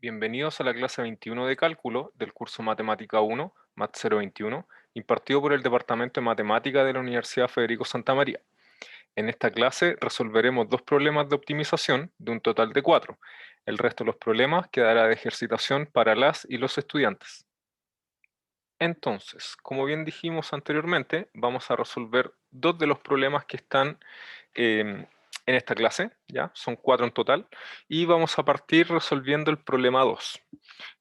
Bienvenidos a la clase 21 de cálculo del curso Matemática 1, Mat 021, impartido por el Departamento de Matemática de la Universidad Federico Santa María. En esta clase resolveremos dos problemas de optimización de un total de 4. El resto de los problemas quedará de ejercitación para las y los estudiantes. Entonces, como bien dijimos anteriormente, vamos a resolver dos de los problemas que están en esta clase, ¿ya? Son 4 en total, y vamos a partir resolviendo el problema 2,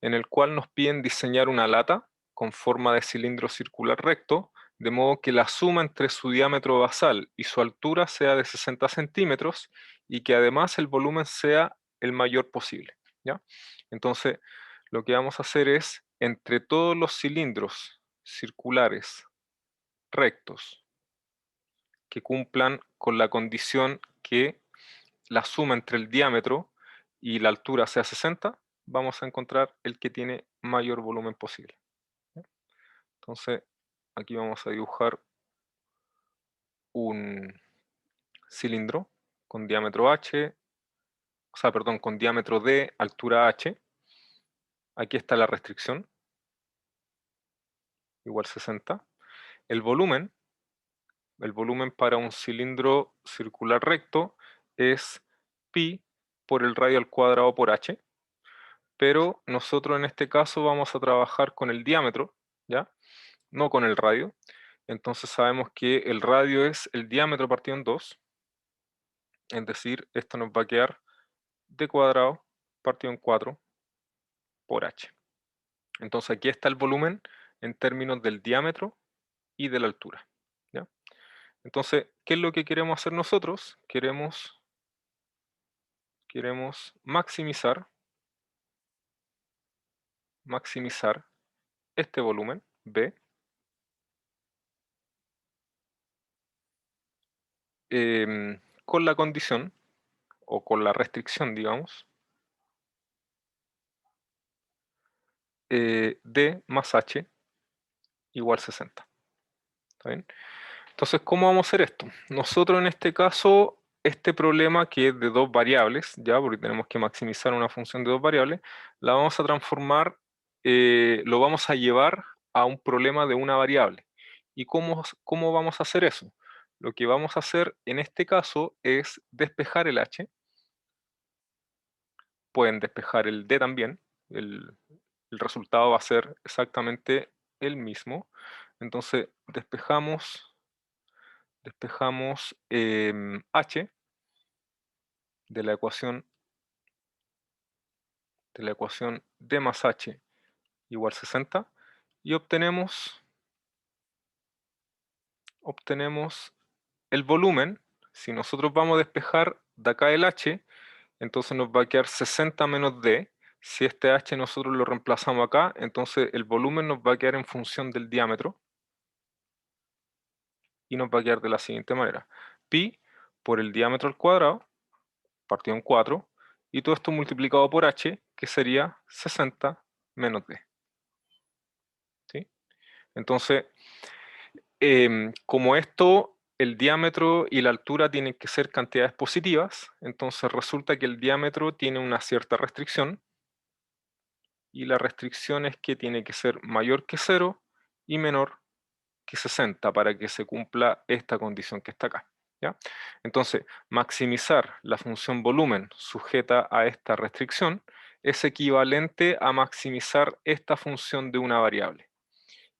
en el cual nos piden diseñar una lata con forma de cilindro circular recto, de modo que la suma entre su diámetro basal y su altura sea de 60 centímetros y que además el volumen sea el mayor posible, ¿ya? Entonces, lo que vamos a hacer es, entre todos los cilindros circulares rectos que cumplan con la condición que la suma entre el diámetro y la altura sea 60, vamos a encontrar el que tiene mayor volumen posible. Entonces, aquí vamos a dibujar un cilindro con diámetro h, con diámetro d, altura h. Aquí está la restricción, igual 60. El volumen para un cilindro circular recto es pi por el radio al cuadrado por h, pero nosotros en este caso vamos a trabajar con el diámetro, ¿ya? No con el radio. Entonces sabemos que el radio es el diámetro partido en 2, es decir, esto nos va a quedar d cuadrado partido en 4 por h. Entonces aquí está el volumen en términos del diámetro y de la altura, ¿ya? Entonces, ¿qué es lo que queremos hacer nosotros? Queremos maximizar este volumen, B, con la condición, o con la restricción, digamos, D más H igual 60. ¿Está bien? Entonces, ¿cómo vamos a hacer esto? Nosotros en este caso, este problema que es de dos variables, ya, porque tenemos que maximizar una función de dos variables, la vamos a transformar, lo vamos a llevar a un problema de una variable. ¿Y cómo vamos a hacer eso? Lo que vamos a hacer en este caso es despejar el h, pueden despejar el d también, el resultado va a ser exactamente el mismo. Entonces, despejamos h de la ecuación d más h igual 60 y obtenemos el volumen. Si nosotros vamos a despejar de acá el h, entonces nos va a quedar 60 menos d. Si este h nosotros lo reemplazamos acá, entonces el volumen nos va a quedar en función del diámetro y nos va a quedar de la siguiente manera: pi por el diámetro al cuadrado partido en 4, y todo esto multiplicado por h, que sería 60 menos d. ¿Sí? Entonces, como esto, el diámetro y la altura tienen que ser cantidades positivas, entonces resulta que el diámetro tiene una cierta restricción, y la restricción es que tiene que ser mayor que 0 y menor que 60 para que se cumpla esta condición que está acá, ¿ya? Entonces, maximizar la función volumen sujeta a esta restricción es equivalente a maximizar esta función de una variable.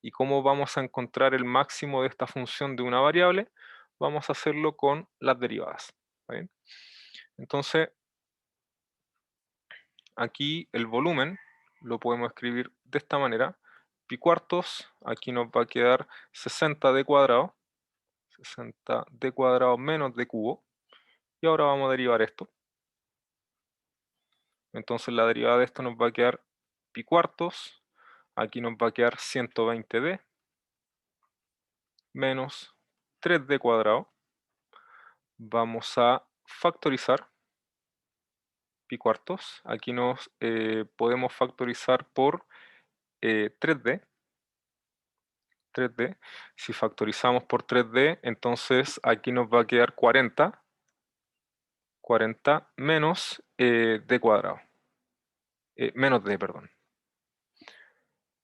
¿Y cómo vamos a encontrar el máximo de esta función de una variable? Vamos a hacerlo con las derivadas, ¿está bien? Entonces, aquí el volumen lo podemos escribir de esta manera: pi cuartos, aquí nos va a quedar 60 d cuadrado, 60 d cuadrado menos d cubo, y ahora vamos a derivar esto. Entonces la derivada de esto nos va a quedar pi cuartos, aquí nos va a quedar 120d menos 3d cuadrado. Vamos a factorizar pi cuartos, aquí nos podemos factorizar por 3d. Si factorizamos por 3d, entonces aquí nos va a quedar 40 menos d cuadrado. menos D, perdón.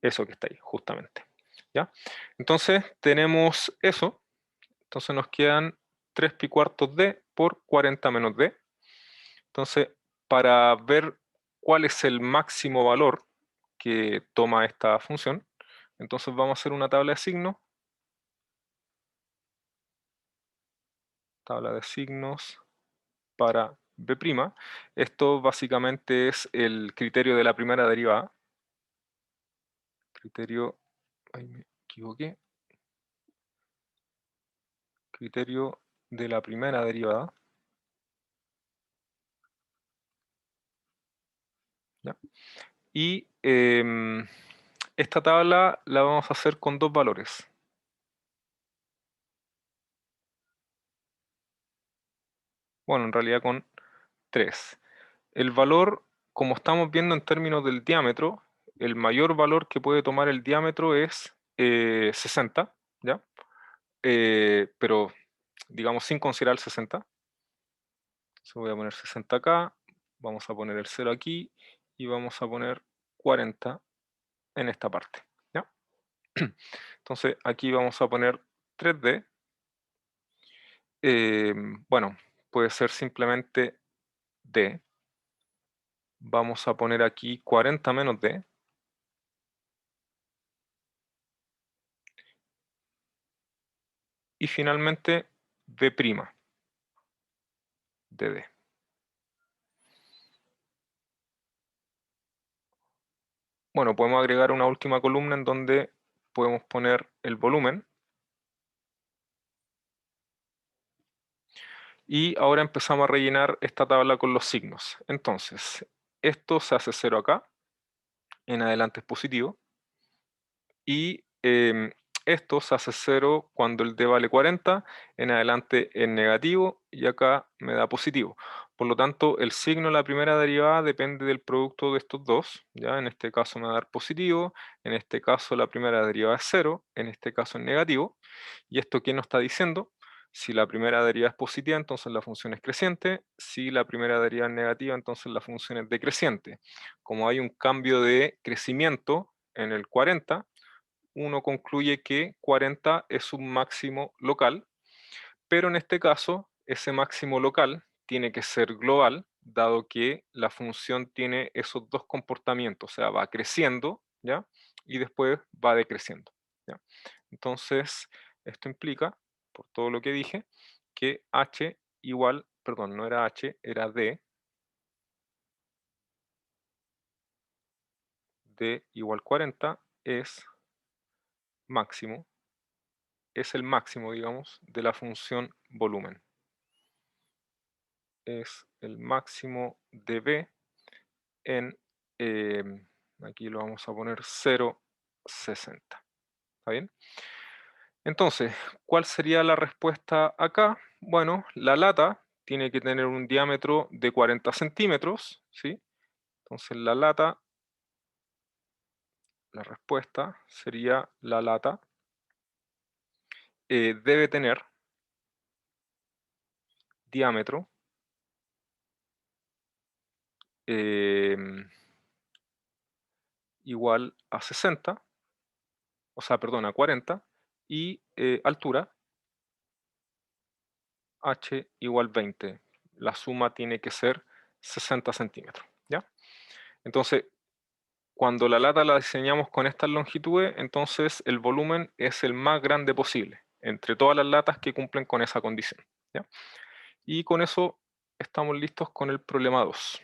Eso que está ahí, justamente. ¿Ya? Entonces tenemos eso. Entonces nos quedan 3 pi cuartos D por 40 menos D. Entonces, para ver cuál es el máximo valor que toma esta función, entonces vamos a hacer una tabla de signos. Tabla de signos para B'. Esto básicamente es el criterio de la primera derivada. Criterio, ahí me equivoqué. Criterio de la primera derivada. ¿Ya? Y esta tabla la vamos a hacer con dos valores. Bueno, en realidad con tres. El valor, como estamos viendo en términos del diámetro, el mayor valor que puede tomar el diámetro es 60, ¿ya? Pero digamos sin considerar el 60. Entonces voy a poner 60 acá, vamos a poner el 0 aquí y vamos a poner 40 en esta parte, ¿ya? Entonces aquí vamos a poner 3D. Bueno, puede ser simplemente D. Vamos a poner aquí 40 menos D. Y finalmente B' de D. Bueno, podemos agregar una última columna en donde podemos poner el volumen. Y ahora empezamos a rellenar esta tabla con los signos. Entonces, esto se hace 0 acá, en adelante es positivo. Y esto se hace 0 cuando el D vale 40, en adelante es negativo y acá me da positivo. Por lo tanto, el signo de la primera derivada depende del producto de estos dos. ¿Ya? En este caso me va a dar positivo, en este caso la primera derivada es 0, en este caso es negativo. ¿Y esto qué nos está diciendo? Si la primera derivada es positiva, entonces la función es creciente. Si la primera derivada es negativa, entonces la función es decreciente. Como hay un cambio de crecimiento en el 40, uno concluye que 40 es un máximo local, pero en este caso ese máximo local tiene que ser global, dado que la función tiene esos dos comportamientos, o sea, va creciendo, ¿ya? Y después va decreciendo, ¿ya? Entonces, esto implica, por todo lo que dije, que h igual, perdón, no era h, era d igual 40 máximo, es el máximo, digamos, de la función volumen. Es el máximo de B en, aquí lo vamos a poner 0,60. ¿Está bien? Entonces, ¿cuál sería la respuesta acá? Bueno, la lata tiene que tener un diámetro de 40 centímetros, ¿sí? Entonces la lata, la respuesta sería la lata debe tener diámetro igual a 60, o sea, perdón, a 40, y altura h igual 20. La suma tiene que ser 60 centímetros, ¿ya? Entonces, cuando la lata la diseñamos con estas longitudes, entonces el volumen es el más grande posible, entre todas las latas que cumplen con esa condición, ¿ya? Y con eso estamos listos con el problema 2.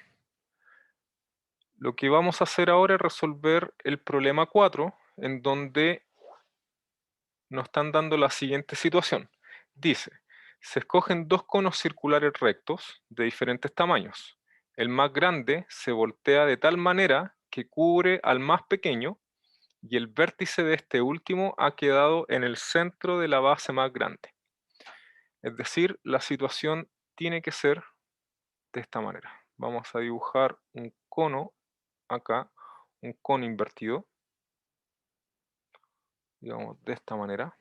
Lo que vamos a hacer ahora es resolver el problema 4, en donde nos están dando la siguiente situación. Dice, se escogen dos conos circulares rectos de diferentes tamaños. El más grande se voltea de tal manera que cubre al más pequeño y el vértice de este último ha quedado en el centro de la base más grande. Es decir, la situación tiene que ser de esta manera. Vamos a dibujar un cono acá, un cono invertido, digamos de esta manera.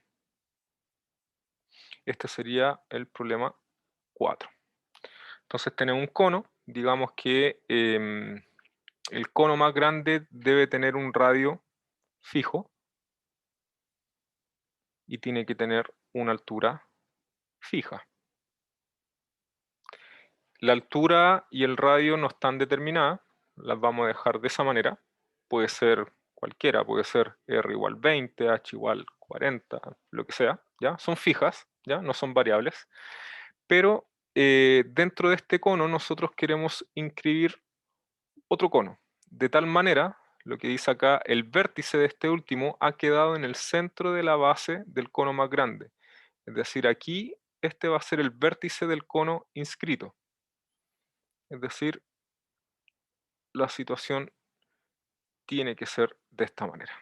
Este sería el problema 4. Entonces tenemos un cono, digamos que el cono más grande debe tener un radio fijo y tiene que tener una altura fija. La altura y el radio no están determinadas, las vamos a dejar de esa manera. Puede ser cualquiera, puede ser R igual 20, H igual 40, lo que sea, ¿ya? Son fijas, ¿ya? No son variables. Pero dentro de este cono nosotros queremos inscribir otro cono. De tal manera, lo que dice acá, el vértice de este último ha quedado en el centro de la base del cono más grande. Es decir, aquí este va a ser el vértice del cono inscrito. Es decir, la situación tiene que ser de esta manera.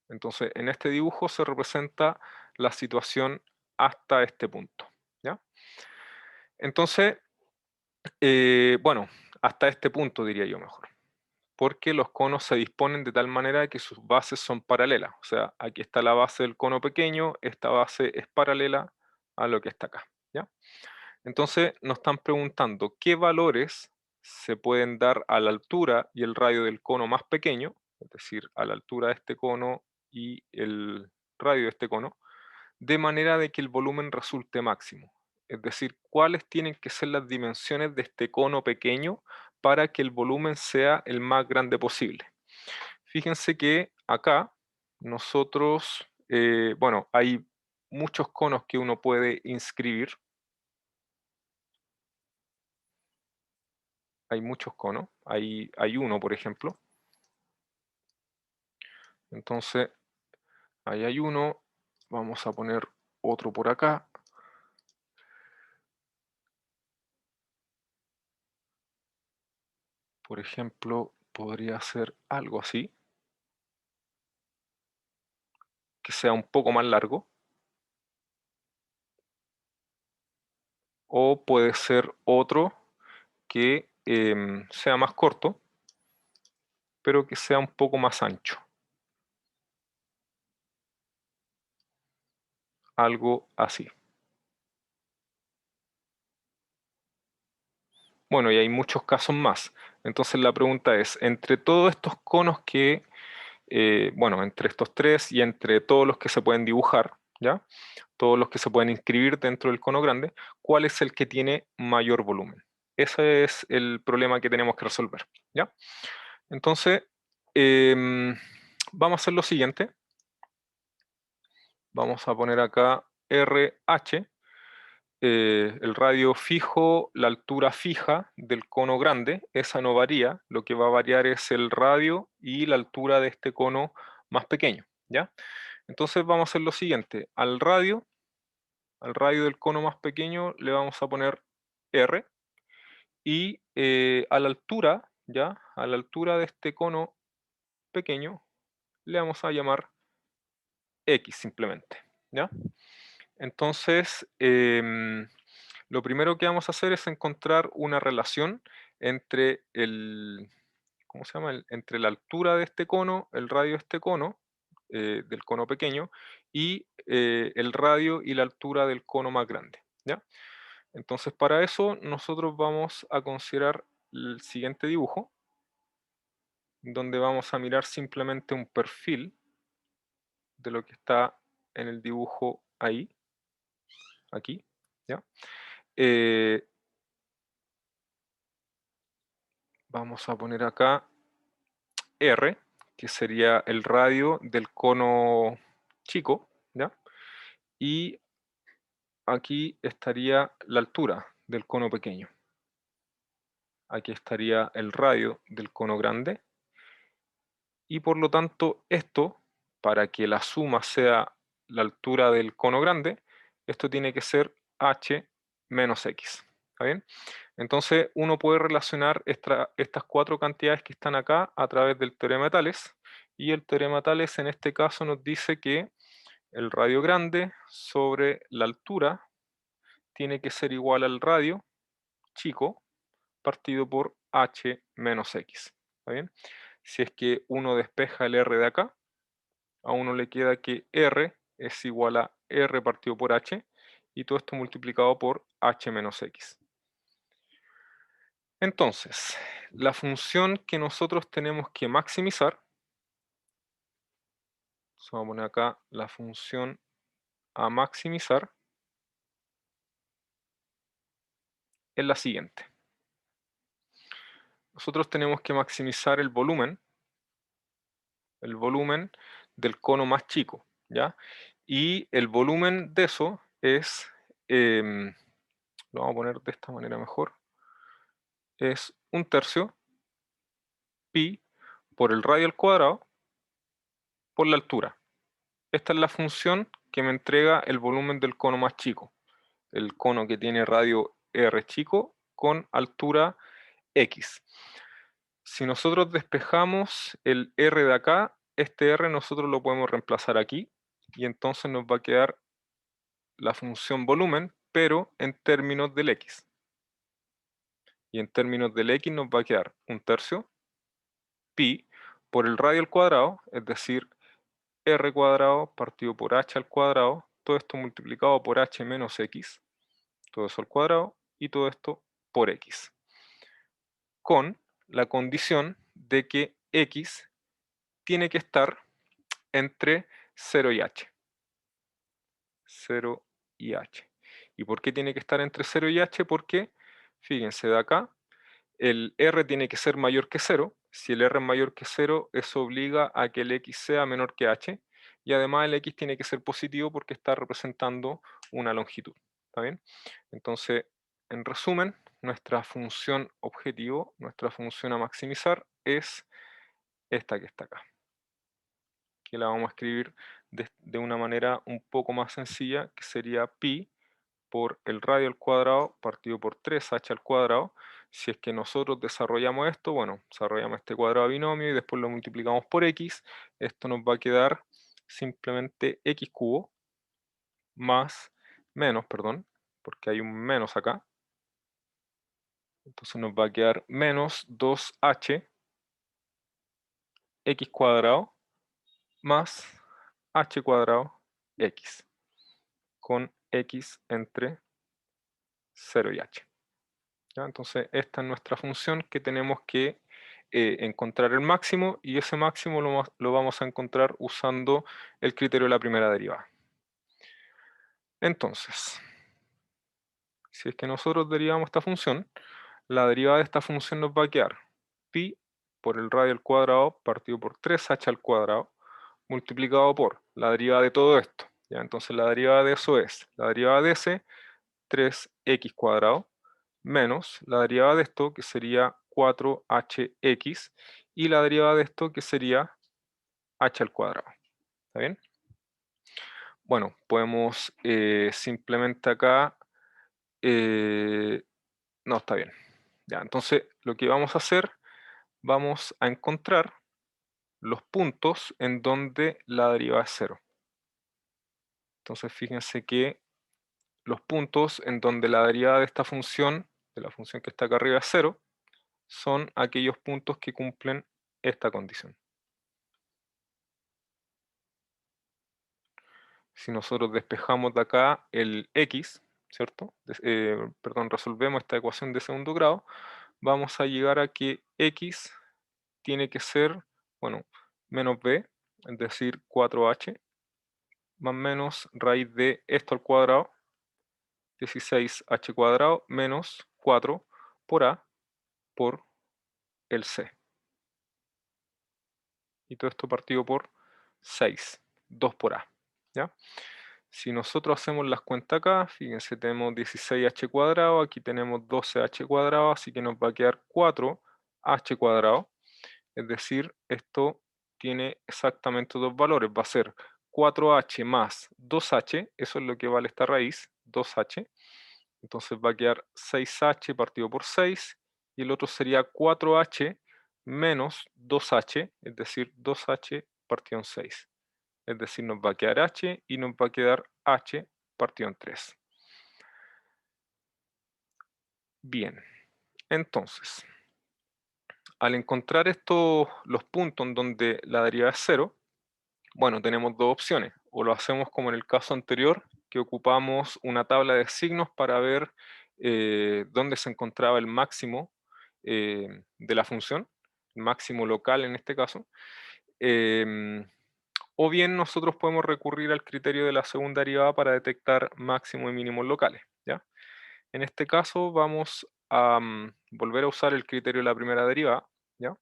Entonces, en este dibujo se representa la situación hasta este punto, ¿ya? Entonces, bueno, hasta este punto diría yo mejor, porque los conos se disponen de tal manera que sus bases son paralelas. O sea, aquí está la base del cono pequeño, esta base es paralela a lo que está acá, ¿ya? Entonces nos están preguntando qué valores se pueden dar a la altura y el radio del cono más pequeño, es decir, a la altura de este cono y el radio de este cono, de manera de que el volumen resulte máximo. Es decir, cuáles tienen que ser las dimensiones de este cono pequeño para que el volumen sea el más grande posible. Fíjense que acá nosotros, bueno, hay muchos conos que uno puede inscribir. Hay muchos conos, hay uno, por ejemplo. Entonces, ahí hay uno, vamos a poner otro por acá. Por ejemplo, podría ser algo así, que sea un poco más largo. O puede ser otro que sea más corto, pero que sea un poco más ancho. Algo así. Bueno, y hay muchos casos más. Entonces la pregunta es, entre todos estos conos que, bueno, entre estos tres y entre todos los que se pueden dibujar, ¿ya? Todos los que se pueden inscribir dentro del cono grande, ¿cuál es el que tiene mayor volumen? Ese es el problema que tenemos que resolver, ¿ya? Entonces, vamos a hacer lo siguiente. Vamos a poner acá RH, el radio fijo, la altura fija del cono grande, esa no varía, lo que va a variar es el radio y la altura de este cono más pequeño, ¿ya? Entonces vamos a hacer lo siguiente, al radio del cono más pequeño le vamos a poner R, y a la altura, ¿ya? A la altura de este cono pequeño le vamos a llamar X simplemente, ¿ya? Entonces, lo primero que vamos a hacer es encontrar una relación entre ¿cómo se llama? Entre la altura de este cono, el radio de este cono, del cono pequeño, y el radio y la altura del cono más grande, ¿ya? Entonces, para eso nosotros vamos a considerar el siguiente dibujo, donde vamos a mirar simplemente un perfil de lo que está en el dibujo ahí, aquí, ¿ya? Eh, Vamos a poner acá R, que sería el radio del cono chico, ¿ya? Y aquí estaría la altura del cono pequeño. Aquí estaría el radio del cono grande. Y por lo tanto, esto, para que la suma sea la altura del cono grande, esto tiene que ser h menos x. ¿Está bien? Entonces uno puede relacionar estas cuatro cantidades que están acá a través del teorema de Tales, y el teorema de Tales en este caso nos dice que el radio grande sobre la altura tiene que ser igual al radio chico partido por h menos x. ¿Está bien? Si es que uno despeja el r de acá, a uno le queda que r es igual a r partido por h, y todo esto multiplicado por h menos x. Entonces, la función que nosotros tenemos que maximizar, vamos a poner acá la función a maximizar, es la siguiente. Nosotros tenemos que maximizar el volumen del cono más chico, ¿ya? Y el volumen de eso es, lo vamos a poner de esta manera mejor, es 1/3 pi por el radio al cuadrado por la altura. Esta es la función que me entrega el volumen del cono más chico, el cono que tiene radio r chico con altura x. Si nosotros despejamos el r de acá, este r nosotros lo podemos reemplazar aquí, y entonces nos va a quedar la función volumen, pero en términos del x. Y en términos del x nos va a quedar 1/3 pi por el radio al cuadrado, es decir, r cuadrado partido por h al cuadrado, todo esto multiplicado por h menos x, todo eso al cuadrado, y todo esto por x, con la condición de que x tiene que estar entre 0 y h. 0 y h. ¿Y por qué tiene que estar entre 0 y h? Porque, fíjense de acá, el r tiene que ser mayor que 0. Si el r es mayor que 0, eso obliga a que el x sea menor que h. Y además el x tiene que ser positivo porque está representando una longitud. ¿Está bien? Entonces, en resumen, nuestra función objetivo, nuestra función a maximizar es esta que está acá, que la vamos a escribir de una manera un poco más sencilla, que sería pi por el radio al cuadrado partido por 3h al cuadrado. Si es que nosotros desarrollamos esto, bueno, desarrollamos este cuadrado binomio y después lo multiplicamos por x, esto nos va a quedar simplemente x cubo más, menos, perdón, porque hay un menos acá. Entonces nos va a quedar menos 2h x cuadrado más h cuadrado x, con x entre 0 y h. ¿Ya? Entonces esta es nuestra función que tenemos que encontrar el máximo, y ese máximo lo vamos a encontrar usando el criterio de la primera derivada. Entonces, si es que nosotros derivamos esta función, la derivada de esta función nos va a quedar pi por el radio al cuadrado partido por 3h al cuadrado multiplicado por la derivada de todo esto. ¿Ya? Entonces la derivada de eso es la derivada de ese 3x cuadrado menos la derivada de esto, que sería 4hx, y la derivada de esto, que sería h al cuadrado. ¿Está bien? Bueno, podemos simplemente acá... no, está bien. Ya, entonces lo que vamos a hacer, vamos a encontrar los puntos en donde la derivada es 0. Entonces fíjense que los puntos en donde la derivada de esta función, de la función que está acá arriba es 0, son aquellos puntos que cumplen esta condición. Si nosotros despejamos de acá el x, ¿cierto? Perdón, resolvemos esta ecuación de segundo grado, vamos a llegar a que x tiene que ser, bueno, menos b, es decir, 4h, más menos raíz de esto al cuadrado, 16h cuadrado, menos 4 por a por el c. Y todo esto partido por 6, 2 por a, ¿ya? Si nosotros hacemos las cuentas acá, fíjense, tenemos 16h cuadrado, aquí tenemos 12h cuadrado, así que nos va a quedar 4h cuadrado. Es decir, esto tiene exactamente dos valores, va a ser 4h más 2h, eso es lo que vale esta raíz, 2h. Entonces va a quedar 6h partido por 6, y el otro sería 4h menos 2h, es decir, 2h partido en 6. Es decir, nos va a quedar h y nos va a quedar h partido en 3. Bien, entonces, al encontrar los puntos en donde la derivada es 0, bueno, tenemos dos opciones. O lo hacemos como en el caso anterior, que ocupamos una tabla de signos para ver dónde se encontraba el máximo de la función, máximo local en este caso, o bien nosotros podemos recurrir al criterio de la segunda derivada para detectar máximo y mínimos locales, ¿ya? En este caso vamos a volver a usar el criterio de la primera derivada, ¿ya?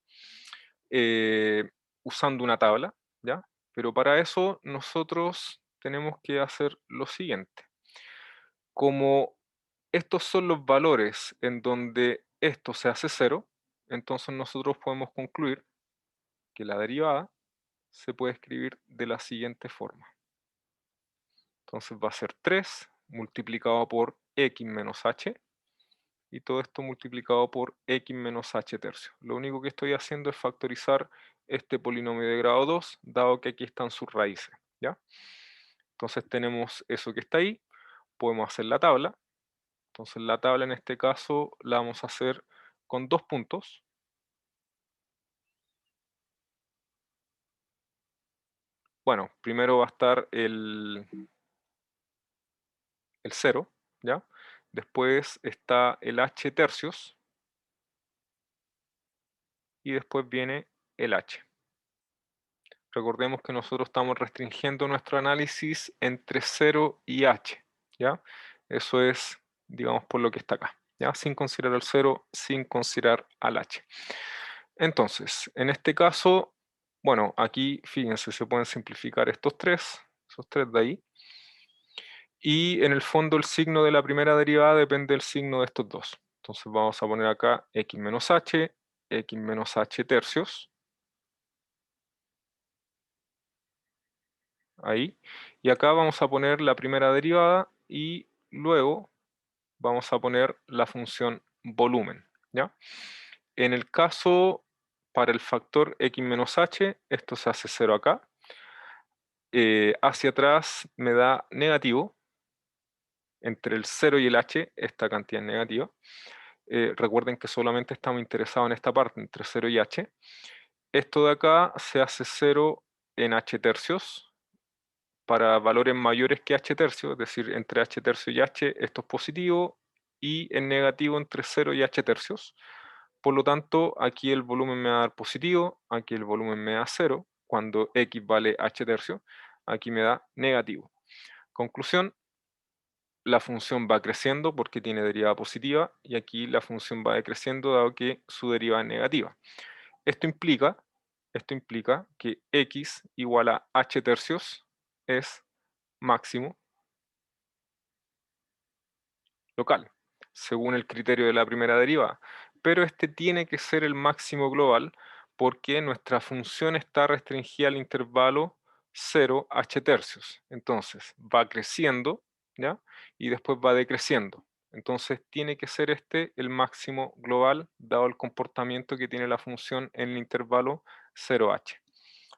Usando una tabla, ¿ya? Pero para eso nosotros tenemos que hacer lo siguiente. Como estos son los valores en donde esto se hace cero, entonces nosotros podemos concluir que la derivada se puede escribir de la siguiente forma. Entonces va a ser 3 multiplicado por x menos h, y todo esto multiplicado por x menos h tercio. Lo único que estoy haciendo es factorizar este polinomio de grado 2, dado que aquí están sus raíces, ¿ya? Entonces tenemos eso que está ahí, podemos hacer la tabla. Entonces la tabla en este caso la vamos a hacer con 2 puntos. Bueno, primero va a estar el 0, ¿ya? Después está el h tercios, y después viene el h. Recordemos que nosotros estamos restringiendo nuestro análisis entre 0 y h, ¿ya? Eso es, digamos, por lo que está acá, ¿ya? Sin considerar el 0, sin considerar al h. Entonces, en este caso, bueno, aquí, fíjense, se pueden simplificar esos tres de ahí, y en el fondo el signo de la primera derivada depende del signo de estos dos. Entonces vamos a poner acá x menos h tercios, ahí, y acá vamos a poner la primera derivada y luego vamos a poner la función volumen, ¿ya? En el caso para el factor x menos h, esto se hace 0 acá, hacia atrás me da negativo, entre el 0 y el h esta cantidad es negativa. Recuerden que solamente estamos interesados en esta parte, entre 0 y h. Esto de acá se hace 0 en h tercios, para valores mayores que h tercios, es decir, entre h tercio y h esto es positivo, y es negativo entre 0 y h tercios. Por lo tanto, aquí el volumen me va a dar positivo, aquí el volumen me da 0, cuando x vale h tercio, aquí me da negativo. Conclusión, la función va creciendo porque tiene derivada positiva, y aquí la función va decreciendo dado que su derivada es negativa. Esto implica, esto implica que x igual a h tercios es máximo local, según el criterio de la primera derivada. Pero este tiene que ser el máximo global porque nuestra función está restringida al intervalo 0 h tercios. Entonces va creciendo, ¿ya? Y después va decreciendo. Entonces tiene que ser este el máximo global dado el comportamiento que tiene la función en el intervalo 0h.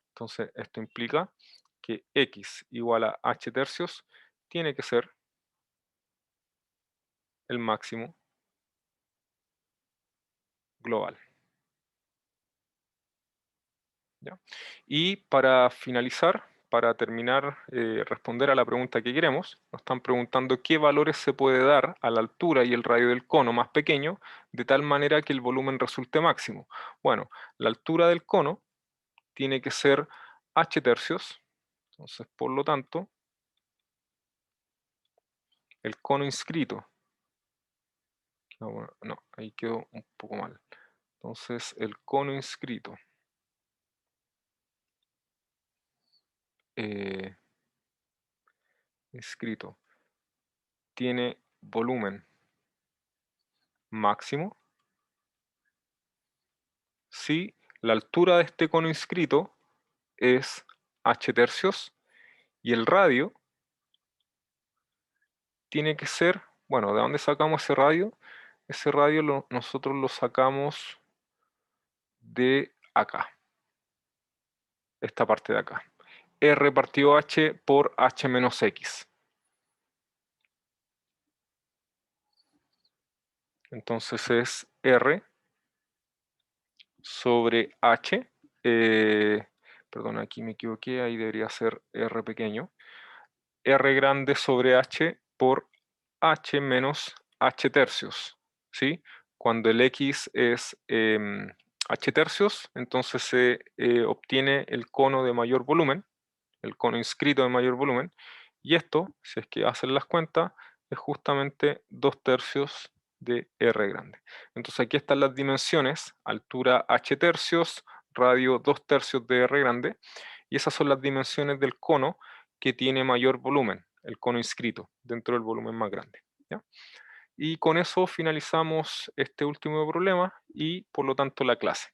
Entonces esto implica que x igual a h tercios tiene que ser el máximo global, ¿ya? Y para finalizar, para terminar, responder a la pregunta que queremos, nos están preguntando qué valores se puede dar a la altura y el radio del cono más pequeño, de tal manera que el volumen resulte máximo. Bueno, la altura del cono tiene que ser h tercios, entonces por lo tanto, el cono inscrito, no, ahí quedó un poco mal. Entonces el cono inscrito eh, tiene volumen máximo si la altura de este cono inscrito es h tercios y el radio tiene que ser, bueno, ¿de dónde sacamos ese radio? Ese radio nosotros lo sacamos de acá, esta parte de acá. R partido h por h menos x. Entonces es R sobre h, perdón, aquí me equivoqué, ahí debería ser R pequeño, R grande sobre h por h menos h tercios, ¿sí? cuando el X es h tercios, entonces se obtiene el cono de mayor volumen, el cono inscrito de mayor volumen, y esto, si es que hacen las cuentas, es justamente 2 tercios de R grande. Entonces aquí están las dimensiones: altura h tercios, radio 2 tercios de R grande, y esas son las dimensiones del cono que tiene mayor volumen, el cono inscrito, dentro del volumen más grande, ¿ya? Y con eso finalizamos este último problema y por lo tanto la clase.